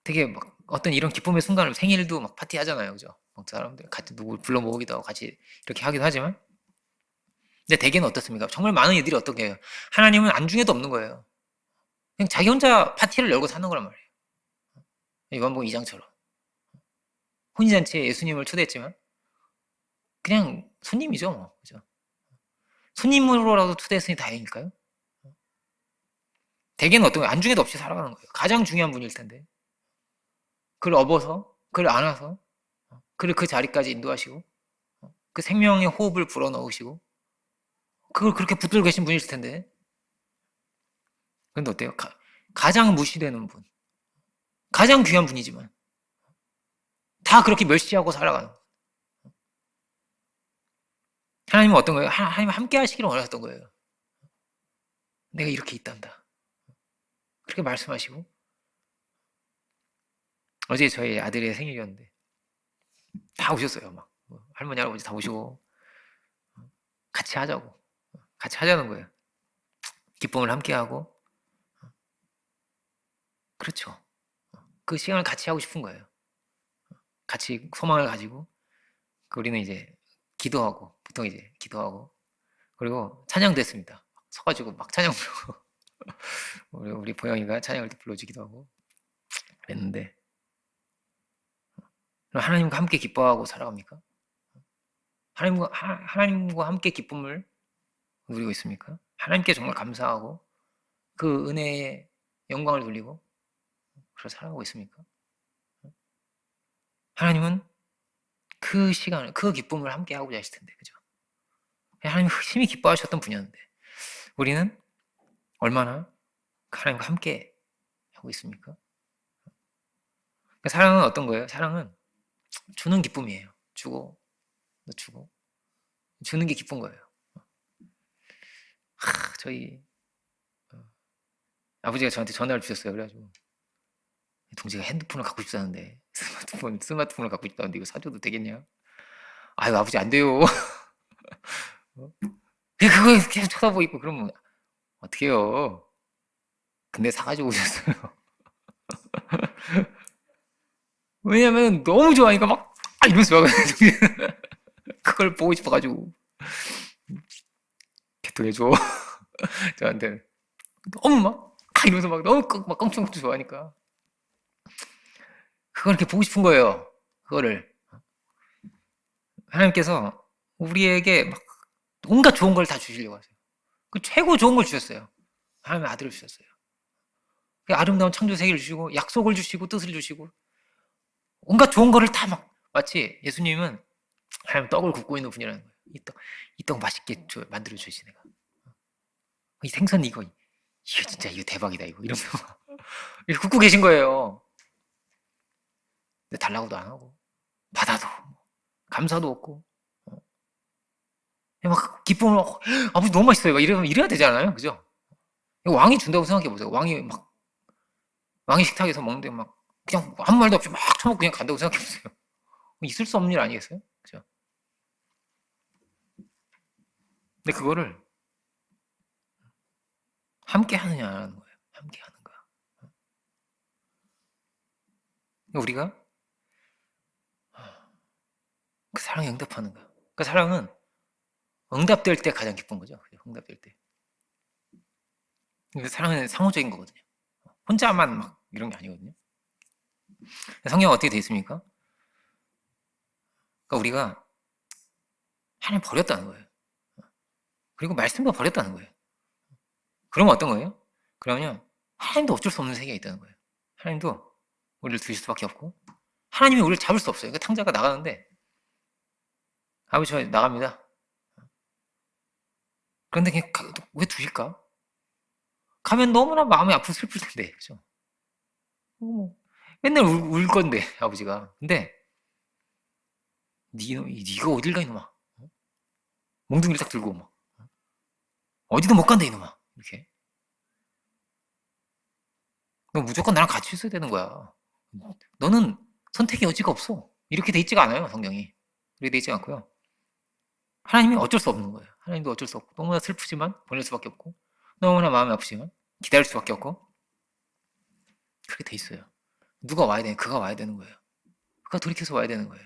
A: 되게 막 어떤 이런 기쁨의 순간을 생일도 막 파티하잖아요, 그죠? 사람들 같이 누구 불러 모으기도 하고 같이 이렇게 하기도 하지만, 근데 대개는 어떻습니까? 정말 많은 이들이 어떻게 해요? 하나님은 안중에도 없는 거예요. 그냥 자기 혼자 파티를 열고 사는 거란 말이에요. 요한복음 2장처럼 혼인잔치에 예수님을 초대했지만 그냥 손님이죠, 뭐. 그죠? 손님으로라도 초대했으니 다행일까요? 대개는 어떤 거예요? 안중에도 없이 살아가는 거예요. 가장 중요한 분일 텐데 그를 업어서 그를 안아서 그를 그 자리까지 인도하시고 그 생명의 호흡을 불어넣으시고 그걸 그렇게 붙들고 계신 분일 텐데 그런데 어때요? 가장 무시되는 분, 가장 귀한 분이지만 다 그렇게 멸시하고 살아가는 거예요. 하나님은 어떤 거예요? 하나님은 함께 하시기를 원하셨던 거예요. 내가 이렇게 있단다. 그렇게 말씀하시고 어제 저희 아들의 생일이었는데 다 오셨어요. 막 할머니 할아버지 다 오시고 같이 하자는 거예요. 기쁨을 함께 하고 그렇죠. 그 시간을 같이 하고 싶은 거예요. 같이 소망을 가지고 우리는 이제 기도하고 보통 이제 기도하고 그리고 찬양도 했습니다. 서가지고 막 찬양 부르고 우리 보영이가 찬양을 불러주기도 하고 그랬는데 하나님과 함께 기뻐하고 살아갑니까? 하나님과 함께 기쁨을 누리고 있습니까? 하나님께 정말 감사하고 그 은혜의 영광을 돌리고 그렇게 살아가고 있습니까? 하나님은 그 시간을, 그 기쁨을 함께 하고자 하실 텐데, 그죠? 하나님 심히 기뻐하셨던 분이었는데, 우리는 얼마나 하나님과 함께 하고 있습니까? 사랑은 어떤 거예요? 사랑은 주는 기쁨이에요. 주고, 주는 게 기쁜 거예요. 저희 아버지가 저한테 전화를 주셨어요. 그래가지고 동지가 핸드폰을 갖고 싶다는데 스마트폰을 갖고 싶다는데 이거 사줘도 되겠냐? 아유 아버지 안 돼요. 그거 계속 쳐다보고 있고 그러면 어떡해요? 근데 사가지고 오셨어요. 왜냐면 너무 좋아하니까 막 이러면서 그걸 보고 싶어가지고 개통해줘. 저한테는 너무 막 이러면서 막 너무 막 껑충껑충 좋아하니까 그걸 이렇게 보고 싶은 거예요. 그거를 하나님께서 우리에게 막 온갖 좋은 걸 다 주시려고 하세요. 그 최고 좋은 걸 주셨어요. 하나님의 아들을 주셨어요. 그 아름다운 창조 세계를 주시고 약속을 주시고 뜻을 주시고 온갖 좋은 거를 다 막 마치 예수님은 하나님 떡을 굽고 있는 분이라는 거예요. 이 떡 맛있게 만들어 주시 내가. 이 생선 이거 진짜 이거 대박이다 이거 이러면서 이렇게 굽고 계신 거예요. 근데 달라고도 안 하고 받아도 감사도 없고 막 기쁨을 아버지 너무 맛있어요. 막 이래야 되잖아요, 그죠? 왕이 준다고 생각해 보세요. 왕이 식탁에서 먹는데 막 그냥 아무 말도 없이 막 처먹고 그냥 간다고 생각해 보세요. 있을 수 없는 일 아니겠어요? 그죠? 근데 그거를 함께 하느냐는 거예요. 함께 하는가. 우리가 그 사랑에 응답하는가. 그 사랑은 응답될 때 가장 기쁜 거죠. 응답될 때. 그 사랑은 상호적인 거거든요. 혼자만 막 이런 게 아니거든요. 성경은 어떻게 되어 있습니까? 그러니까 우리가 하나님 버렸다는 거예요. 그리고 말씀도 버렸다는 거예요. 그러면 어떤 거예요? 그러면 하나님도 어쩔 수 없는 세계가 있다는 거예요. 하나님도 우리를 두실 수밖에 없고 하나님이 우리를 잡을 수 없어요. 그러니까 탕자가 나가는데 아버지 저 나갑니다. 그런데 그냥 왜 두실까? 가면 너무나 마음이 아프고 슬플 텐데, 그죠? 맨날 울 건데 아버지가. 근데 네가 어딜 가 이놈아? 몽둥이를 딱 들고 막 어디도 못 간다 이놈아. 이렇게. 너 무조건 나랑 같이 있어야 되는 거야. 너는 선택의 여지가 없어. 이렇게 돼 있지가 않아요, 성경이. 그렇게 돼 있지 않고요. 하나님이 어쩔 수 없는 거예요. 하나님도 어쩔 수 없고 너무나 슬프지만 보낼 수밖에 없고 너무나 마음이 아프지만 기다릴 수밖에 없고 그렇게 돼 있어요. 누가 와야 되는 그가 와야 되는 거예요. 그가 돌이켜서 와야 되는 거예요.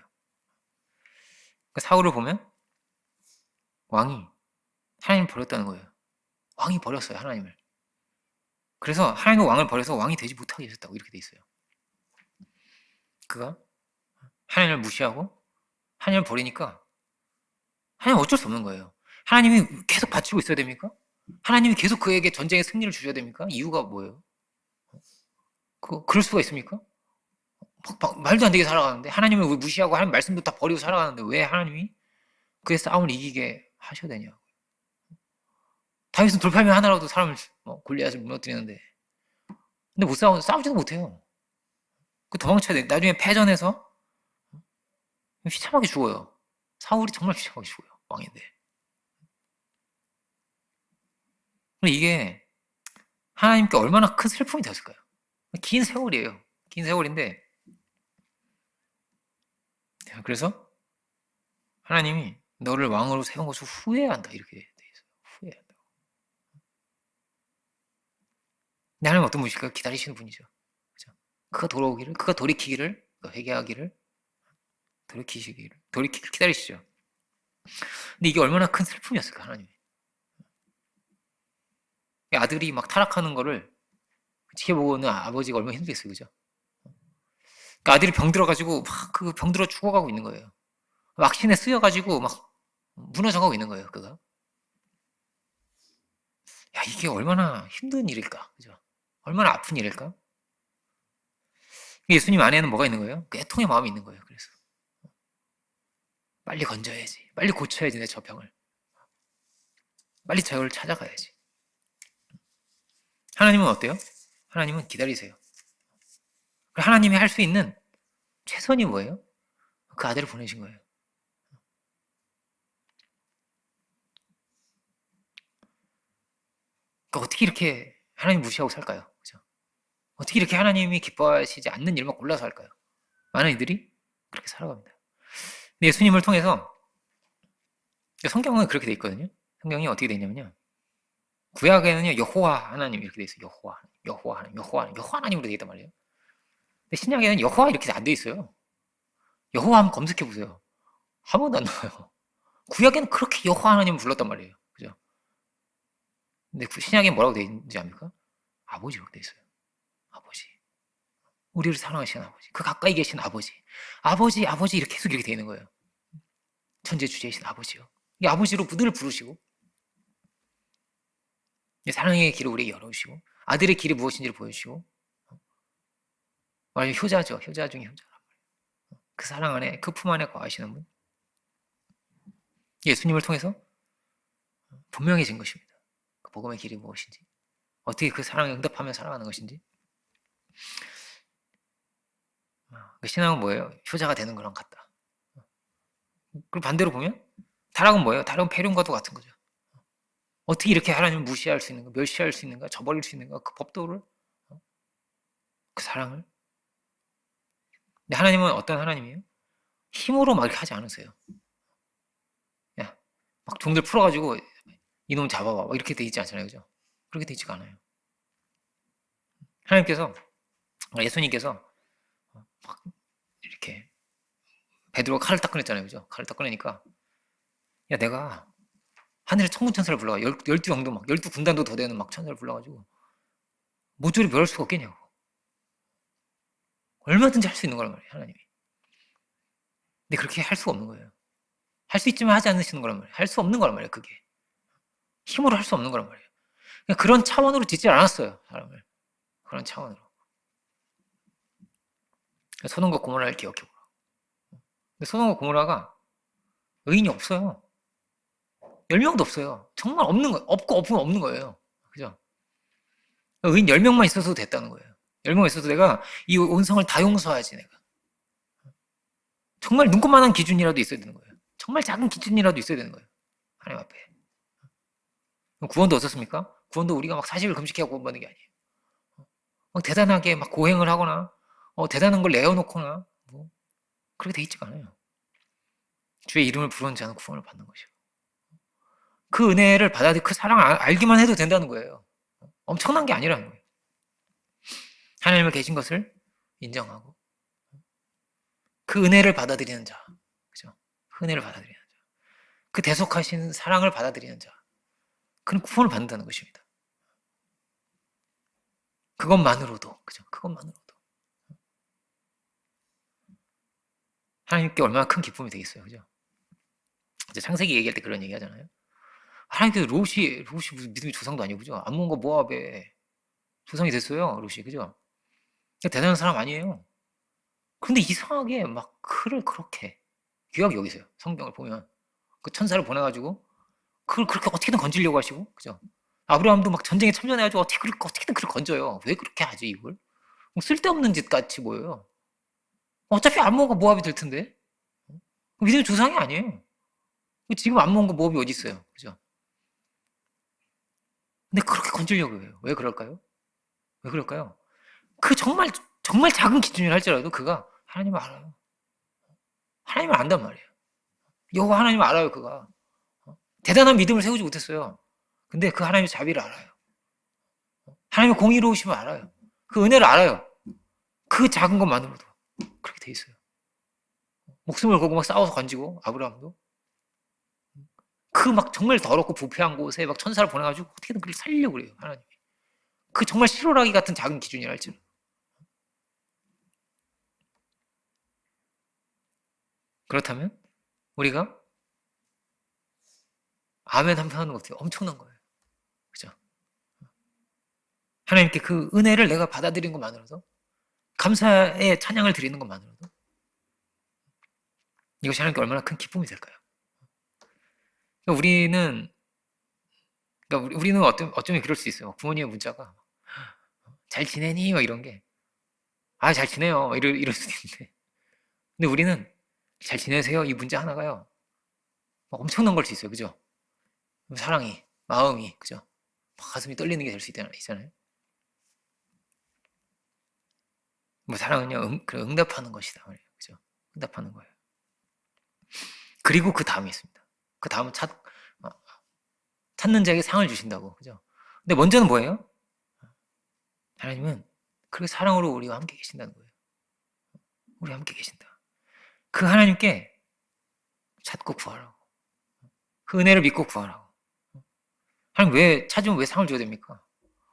A: 그러니까 사울을 보면 왕이 하나님을 버렸다는 거예요. 왕이 버렸어요, 하나님을. 그래서 하나님의 왕을 버려서 왕이 되지 못하게 하셨다고 이렇게 돼 있어요. 그가 하나님을 무시하고 하나님을 버리니까 하나님 어쩔 수 없는 거예요. 하나님이 계속 바치고 있어야 됩니까? 하나님이 계속 그에게 전쟁의 승리를 주셔야 됩니까? 이유가 뭐예요? 그럴 수가 있습니까? 말도 안 되게 살아가는데 하나님을 무시하고 하나님 말씀도 다 버리고 살아가는데 왜 하나님이 그의 싸움을 이기게 하셔야 되냐고. 다윗은 돌팔매 하나라도 사람을 골리앗을 무너뜨리는데 근데 못 싸우지도 못해요. 그 도망쳐야 돼. 나중에 패전해서 비참하게 죽어요. 사울이 정말 비참하게 죽어요. 왕인데. 근데 이게 하나님께 얼마나 큰 슬픔이 되었을까요? 긴 세월이에요. 긴 세월인데 그래서 하나님이 너를 왕으로 세운 것을 후회한다 이렇게 돼 있어요. 후회한다. 근데 하나님은 어떤 분이실까요? 기다리시는 분이죠. 그죠? 그가 돌아오기를, 그가 돌이키기를, 회개하기를, 돌이키기를 기다리시죠. 근데 이게 얼마나 큰 슬픔이었을까 하나님이. 아들이 막 타락하는 거를 지켜보고는 아버지가 얼마나 힘들겠어요, 그죠? 그러니까 아들이 병들어가지고 막 그 병들어 죽어가고 있는 거예요. 막신에 쓰여가지고 막 무너져가고 있는 거예요, 그가. 야, 이게 얼마나 힘든 일일까, 그죠? 얼마나 아픈 일일까? 예수님 안에는 뭐가 있는 거예요? 그 애통의 마음이 있는 거예요. 그래서 빨리 건져야지, 빨리 고쳐야지 내 저 병을, 빨리 저를 찾아가야지. 하나님은 어때요? 하나님은 기다리세요. 하나님이 할 수 있는 최선이 뭐예요? 그 아들을 보내신 거예요. 그러니까 어떻게 이렇게 하나님 무시하고 살까요? 그죠? 어떻게 이렇게 하나님이 기뻐하시지 않는 일만 골라서 할까요? 많은 이들이 그렇게 살아갑니다. 근데 예수님을 통해서 성경은 그렇게 돼 있거든요. 성경이 어떻게 돼 있냐면요. 구약에는요 여호와 하나님 이렇게 돼 있어요. 여호와 하나님으로 돼 있단 말이에요. 근데 신약에는 여호와 이렇게 안 돼 있어요. 여호와 한번 검색해 보세요. 한 번도 안 나와요. 구약에는 그렇게 여호와 하나님을 불렀단 말이에요. 그죠? 근데 신약에 뭐라고 돼 있는지 압니까? 아버지라고 돼 있어요. 아버지. 우리를 사랑하시는 아버지. 그 가까이 계신 아버지. 아버지 이렇게 계속 이렇게 돼 있는 거예요. 천재 주제이신 아버지요. 이 아버지로 늘 부르시고 사랑의 길을 우리에게 열어주시고 아들의 길이 무엇인지를 보여주시고 말하자면 효자죠. 효자 중에 효자. 그 사랑 안에 그 품 안에 거하시는 분 예수님을 통해서 분명해진 것입니다. 그 복음의 길이 무엇인지 어떻게 그 사랑에 응답하며 살아가는 것인지 그 신앙은 뭐예요? 효자가 되는 거랑 같다. 그리고 반대로 보면 타락은 뭐예요? 타락은 폐륜과도 같은 거죠. 어떻게 이렇게 하나님을 무시할 수 있는가, 멸시할 수 있는가, 저버릴 수 있는가, 그 법도를, 그 사랑을. 근데 하나님은 어떤 하나님이에요? 힘으로 막 이렇게 하지 않으세요. 야, 막 종들 풀어가지고 이놈 잡아봐, 막 이렇게 돼 있지 않잖아요, 그죠? 그렇게 돼 있지가 않아요. 하나님께서 예수님께서 막 이렇게 베드로가 칼을 딱 꺼냈잖아요, 그죠? 칼을 딱 꺼내니까 야, 내가 하늘에 천군 천사를 불러가 12영도 막 12군단도 더 되는 막 천사를 불러가지고 모조리 멸할 수가 없겠냐고. 얼마든지 할 수 있는 거란 말이에요, 하나님이. 근데 그렇게 할 수가 없는 거예요. 할 수 있지만 하지 않으시는 거란 말이에요. 할 수 없는 거란 말이에요, 그게. 힘으로 할 수 없는 거란 말이에요. 그러니까 그런 차원으로 짓지 않았어요, 사람을. 그런 차원으로. 소돔과 고모라를 기억해보라. 근데 소돔과 고모라가 의인이 없어요. 10명도 없어요. 정말 없는 거예요. 없고 없으면 없는 거예요. 그죠? 의인 10명만 있어도 됐다는 거예요. 10명 있어도 내가 이 온성을 다 용서하지, 내가. 정말 눈꽃만한 기준이라도 있어야 되는 거예요. 정말 작은 기준이라도 있어야 되는 거예요. 하나님 앞에. 구원도 어떻습니까? 구원도 우리가 막 40일 금식하고 구원받는 게 아니에요. 막 대단하게 막 고행을 하거나, 대단한 걸 내어놓거나, 뭐, 그렇게 돼 있지가 않아요. 주의 이름을 부르는 자는 구원을 받는 것이요. 그 은혜를 받아들이 그 사랑을 알기만 해도 된다는 거예요. 엄청난 게 아니라는 거예요. 하나님을 계신 것을 인정하고 그 은혜를 받아들이는 자, 그죠? 그 은혜를 받아들이는 자, 그 대속하신 사랑을 받아들이는 자, 그는 구원을 받는다는 것입니다. 그것만으로도, 그죠? 그것만으로도 하나님께 얼마나 큰 기쁨이 되겠어요, 그죠? 이제 창세기 얘기할 때 그런 얘기 하잖아요. 하나님께서 롯이 무슨 믿음의 조상도 아니고, 그죠? 암몬과 모압의 조상이 됐어요, 롯이, 그죠? 대단한 사람 아니에요. 근데 이상하게 막 그를 그렇게 귀하게 여기세요. 성경을 보면 그 천사를 보내가지고 그걸 그렇게 어떻게든 건지려고 하시고, 그죠? 아브라함도 막 전쟁에 참전해가지고 어떻게든 그를 건져요. 왜 그렇게 하지 이걸? 뭐 쓸데없는 짓 같이 보여요. 어차피 암몬과 모압이 될 텐데 믿음의 조상이 아니에요. 지금 암몬과 모압이 어디 있어요, 그죠? 근데 그렇게 건지려고 해요. 왜 그럴까요? 왜 그럴까요? 그 정말 정말 작은 기준이라 할지라도 그가 하나님을 알아요. 하나님을 안단 말이에요. 여호와 하나님을 알아요, 그가. 대단한 믿음을 세우지 못했어요. 근데 그 하나님의 자비를 알아요. 하나님의 공의로우심을 알아요. 그 은혜를 알아요. 그 작은 것만으로도 그렇게 돼 있어요. 목숨을 걸고 막 싸워서 건지고, 아브라함도 그 막 정말 더럽고 부패한 곳에 막 천사를 보내가지고 어떻게든 그를 살리려고 그래요, 하나님이. 그 정말 실오라기 같은 작은 기준이라 할지라도. 그렇다면 우리가 아멘 한번 하는 것도 엄청난 거예요. 그죠? 하나님께 그 은혜를 내가 받아들이는 것만으로도, 감사의 찬양을 드리는 것만으로도 이것이 하나님께 얼마나 큰 기쁨이 될까요? 그러니까 우리는 어쩌면 그럴 수 있어요. 부모님의 문자가 잘 지내니? 막 이런 게, 잘 지내요. 이럴 수도 있는데. 근데 우리는 잘 지내세요? 이 문자 하나가요. 엄청난 걸 수 있어요. 그죠? 사랑이, 마음이, 그죠? 가슴이 떨리는 게 될 수 있잖아요. 뭐 사랑은요, 응답하는 것이다. 그죠? 응답하는 거예요. 그리고 그 다음이 있습니다. 그 다음은 찾는 자에게 상을 주신다고. 그죠? 근데 먼저는 뭐예요? 하나님은 그렇게 사랑으로 우리와 함께 계신다는 거예요. 우리와 함께 계신다. 그 하나님께 찾고 구하라고. 그 은혜를 믿고 구하라고. 하나님 왜 찾으면 왜 상을 줘야 됩니까?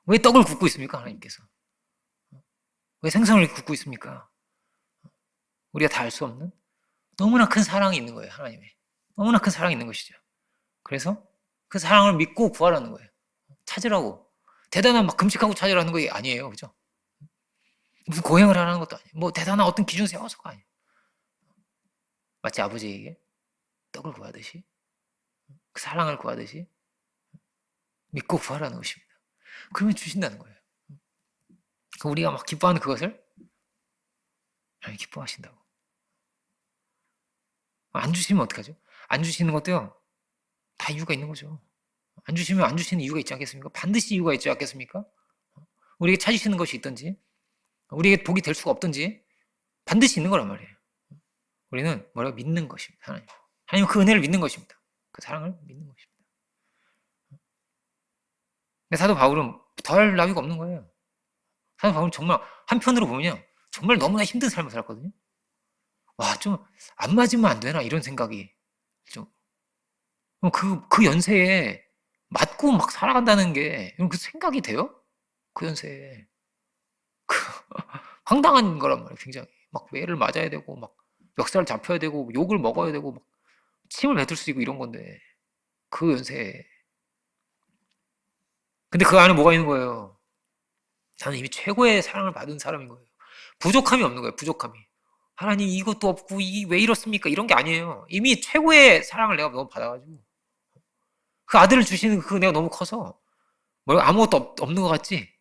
A: 왜 떡을 굽고 있습니까? 하나님께서. 왜 생선을 굽고 있습니까? 우리가 다 알 수 없는 너무나 큰 사랑이 있는 거예요, 하나님의. 너무나 큰 사랑이 있는 것이죠. 그래서 그 사랑을 믿고 구하라는 거예요. 찾으라고 대단한 막 금식하고 찾으라는 거 아니에요, 그죠? 무슨 고행을 하라는 것도 아니에요. 뭐 대단한 어떤 기준 세워서가 아니에요. 마치 아버지에게 떡을 구하듯이, 그 사랑을 구하듯이 믿고 구하라는 것입니다. 그러면 주신다는 거예요. 우리가 막 기뻐하는 그것을 하나님 기뻐하신다고. 안 주시면 어떡하죠? 안 주시는 것도요, 다 이유가 있는 거죠. 안 주시면 안 주시는 이유가 있지 않겠습니까? 반드시 이유가 있지 않겠습니까? 우리에게 찾으시는 것이 있든지, 우리에게 복이 될 수가 없든지, 반드시 있는 거란 말이에요. 우리는 뭐라고 믿는 것입니다. 하나님. 하나님 그 은혜를 믿는 것입니다. 그 사랑을 믿는 것입니다. 근데 사도 바울은 더할 나위가 없는 거예요. 사도 바울은 정말 한편으로 보면요, 정말 너무나 힘든 삶을 살았거든요. 와, 좀 안 맞으면 안 되나 이런 생각이 좀. 그 연세에 맞고 막 살아간다는 게 그 생각이 돼요? 그 연세에. 그 황당한 거란 말이에요. 굉장히 막 매를 맞아야 되고 막 멱살을 잡혀야 되고 욕을 먹어야 되고 막 침을 뱉을 수 있고 이런 건데 그 연세에. 근데 그 안에 뭐가 있는 거예요? 나는 이미 최고의 사랑을 받은 사람인 거예요. 부족함이 없는 거예요. 부족함이. 하나님 이것도 없고 이 왜 이렇습니까? 이런 게 아니에요. 이미 최고의 사랑을 내가 너무 받아가지고 그 아들을 주시는 그 내가 너무 커서 뭐 아무것도 없는 것 같지?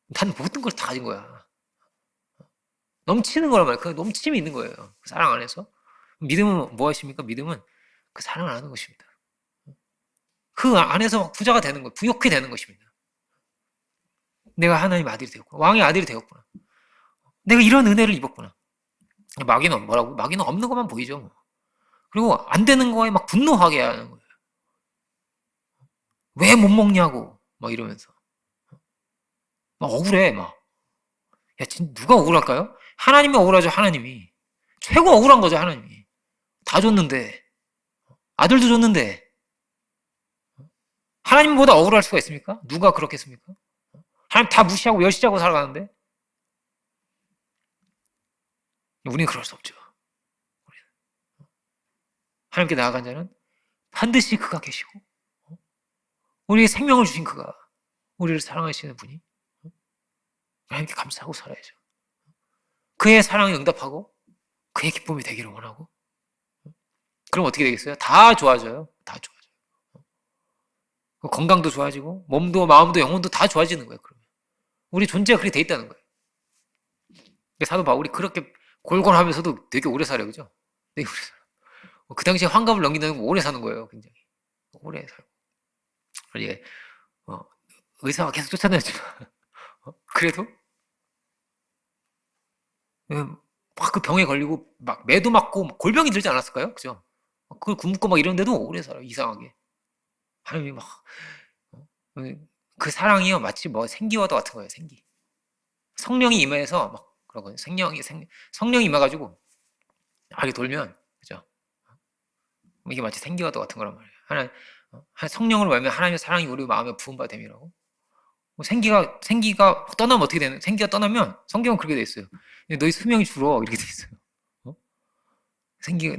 A: 난 모든 걸 다 가진 거야. 넘치는 거란 말이에요. 그 넘침이 있는 거예요. 그 사랑 안에서. 믿음은 무엇입니까? 믿음은 그 사랑을 아는 것입니다. 그 안에서 부자가 되는 거예요. 부욕해 되는 것입니다. 내가 하나님 아들이 되었구나. 왕의 아들이 되었구나. 내가 이런 은혜를 입었구나. 마귀는 뭐라고? 마귀는 없는 것만 보이죠. 뭐. 그리고 안 되는 거에 막 분노하게 하는 거예요. 왜 못 먹냐고 막 이러면서 막 억울해 막. 야, 진짜 누가 억울할까요? 하나님이 억울하죠. 하나님이 최고 억울한 거죠. 하나님이 다 줬는데, 아들도 줬는데 하나님보다 억울할 수가 있습니까? 누가 그렇겠습니까? 하나님 다 무시하고 멸시하고 살아가는데 우리는 그럴 수 없죠. 하나님께 나아간 자는 반드시 그가 계시고 우리의 생명을 주신 그가 우리를 사랑하시는 분이 하나님께 감사하고 살아야죠. 그의 사랑에 응답하고 그의 기쁨이 되기를 원하고. 그럼 어떻게 되겠어요? 다 좋아져요. 다 좋아져요. 건강도 좋아지고 몸도 마음도 영혼도 다 좋아지는 거예요. 그러면 우리 존재가 그렇게 돼 있다는 거예요. 사도 바울이 그렇게 골골하면서도 되게 오래 살아요. 그죠? 되게 오래 살아요. 그 당시에 환갑을 넘긴다는 건 오래 사는 거예요. 굉장히 오래 살고. 이게 의사가 계속 쫓아다녔지만 그래도 막 그 병에 걸리고 막 매도 맞고 골병이 들지 않았을까요? 그죠? 그걸 굶고 막 이런데도 오래 살아요. 이상하게. 하나님이 막 그 사랑이요 마치 뭐 생기와도 같은 거예요. 생기. 성령이 임해서 막 그러고 성령이 임해가지고 이렇게 돌면 그죠? 이게 마치 생기와도 같은 거란 말이에요. 성령으로 말하면 하나님의 사랑이 우리 마음에 부은바 됨이라고. 생기가 떠나면 어떻게 되는? 생기가 떠나면 성경은 그렇게 돼 있어요. 너희 수명이 줄어 이렇게 돼 있어요.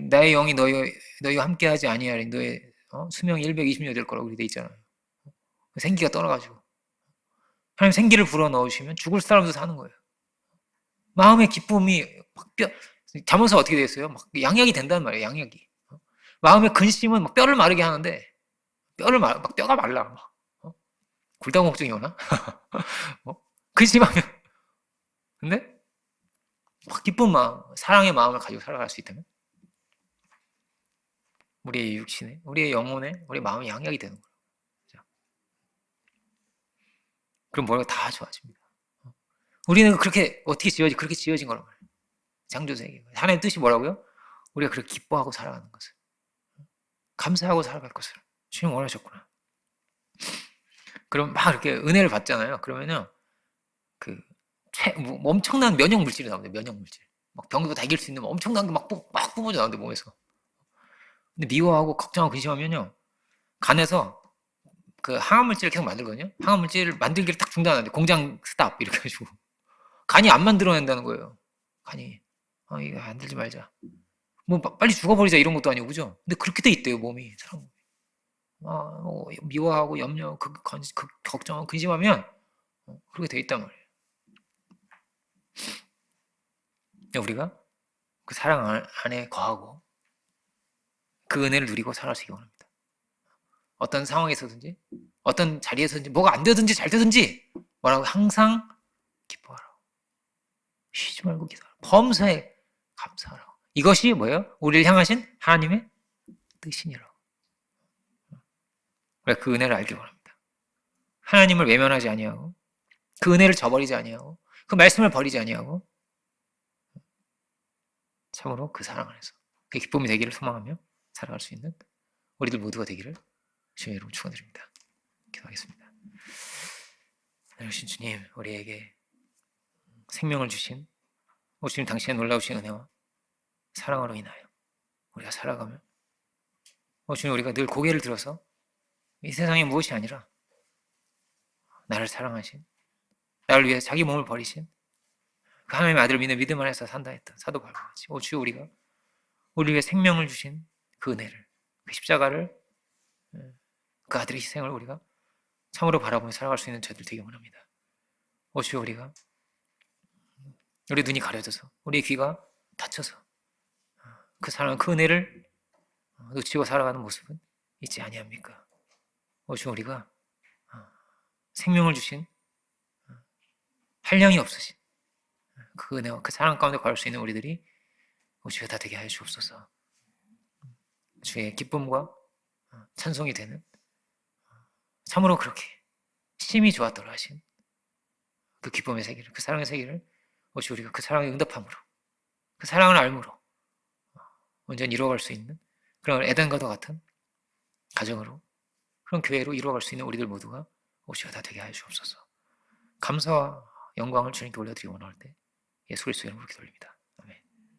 A: 나의 영이 너희와 함께하지 아니하리. 너의 수명이 120년 될 거라고 그렇게 돼 있잖아요. 생기가 떠나가지고 하나님 생기를 불어 넣으시면 죽을 사람도 사는 거예요. 마음의 기쁨이 막 자면서 어떻게 돼 있어요? 막 양약이 된단 말이에요. 양약이. 마음의 근심은 막 뼈를 마르게 하는데 막 뼈가 말라. 막. 골다공증이 오나? 근심하면. 근데 막 기쁜 마음, 사랑의 마음을 가지고 살아갈 수 있다면 우리의 육신에, 우리의 영혼에, 우리의 마음이 양약이 되는 거예요. 그렇죠? 그럼 뭐가 다 좋아집니다. 우리는 그렇게 그렇게 지어진 거란 말이에요. 창조세계. 하나님의 뜻이 뭐라고요? 우리가 그렇게 기뻐하고 살아가는 것을, 감사하고 살아갈 것을 주님 원하셨구나. 그럼 막 이렇게 은혜를 받잖아요. 그러면은 뭐 엄청난 면역 물질이 나옵니다. 면역 물질. 막 병도 다 이길 수 있는 엄청난 게 막 뿜어져 나오는데 몸에서. 근데 미워하고 걱정하고 근심하면요, 간에서 그 항암 물질을 계속 만들거든요. 항암 물질을 만들기를 딱 중단하는데 공장 스탑 이렇게 해가지고 간이 안 만들어낸다는 거예요. 간이 이거 만들지 말자. 뭐 빨리 죽어버리자 이런 것도 아니고 그죠? 근데 그렇게 돼 있대요 몸이 사람. 미워하고 염려, 걱정, 근심하면 그렇게 돼 있단 말이에요. 근데 우리가 그 사랑 안에 거하고 그 은혜를 누리고 살아가시기 원합니다. 어떤 상황에서든지 어떤 자리에서든지 뭐가 안 되든지 잘 되든지 뭐라고 항상 기뻐하라고. 쉬지 말고 기도하라고. 범사에 감사하라고. 이것이 뭐예요? 우리를 향하신 하나님의 뜻이니라고. 우리가 그 은혜를 알기 원합니다. 하나님을 외면하지 아니하고 그 은혜를 저버리지 아니하고 그 말씀을 버리지 아니하고 참으로 그 사랑 안에서 그 기쁨이 되기를 소망하며 살아갈 수 있는 우리들 모두가 되기를 주의 이름으로 축원드립니다. 기도하겠습니다. 하나님 주님, 우리에게 생명을 주신 주님 당신의 놀라우신 은혜와 사랑으로 인하여 우리가 살아가며 주님 우리가 늘 고개를 들어서 이 세상에 무엇이 아니라 나를 사랑하신, 나를 위해 자기 몸을 버리신 그 하나님의 아들을 믿는 믿음 안에서 산다 했던 사도 바울과 같이 주여 우리가 우리 위해 생명을 주신 그 은혜를, 그 십자가를, 그 아들의 희생을 우리가 참으로 바라보며 살아갈 수 있는 저희들 되기 원합니다. 주여 우리가 우리 눈이 가려져서 우리 귀가 닫혀서 그 사랑, 그 은혜를 놓치고 살아가는 모습은 있지 아니합니까? 주여 우리가 생명을 주신 한량이 없으신 그 은혜와 그 사랑 가운데 걸을 수 있는 우리들이 주여 다 되게 하여 주옵소서. 주의 기쁨과 찬송이 되는 참으로 그렇게 심히 좋았더라 하신 그 기쁨의 세계를, 그 사랑의 세계를 주여 우리가 그 사랑에 응답함으로 그 사랑을 알므로 온전히 이루어갈 수 있는 그런 에덴과도 같은 가정으로 그런 교회로 이루어갈 수 있는 우리들 모두가 주여 다 되게 하여 주옵소서. 감사와 영광을 주님께 올려드리기 원할 때 예수 그리스도의 이름으로 기도드립니다.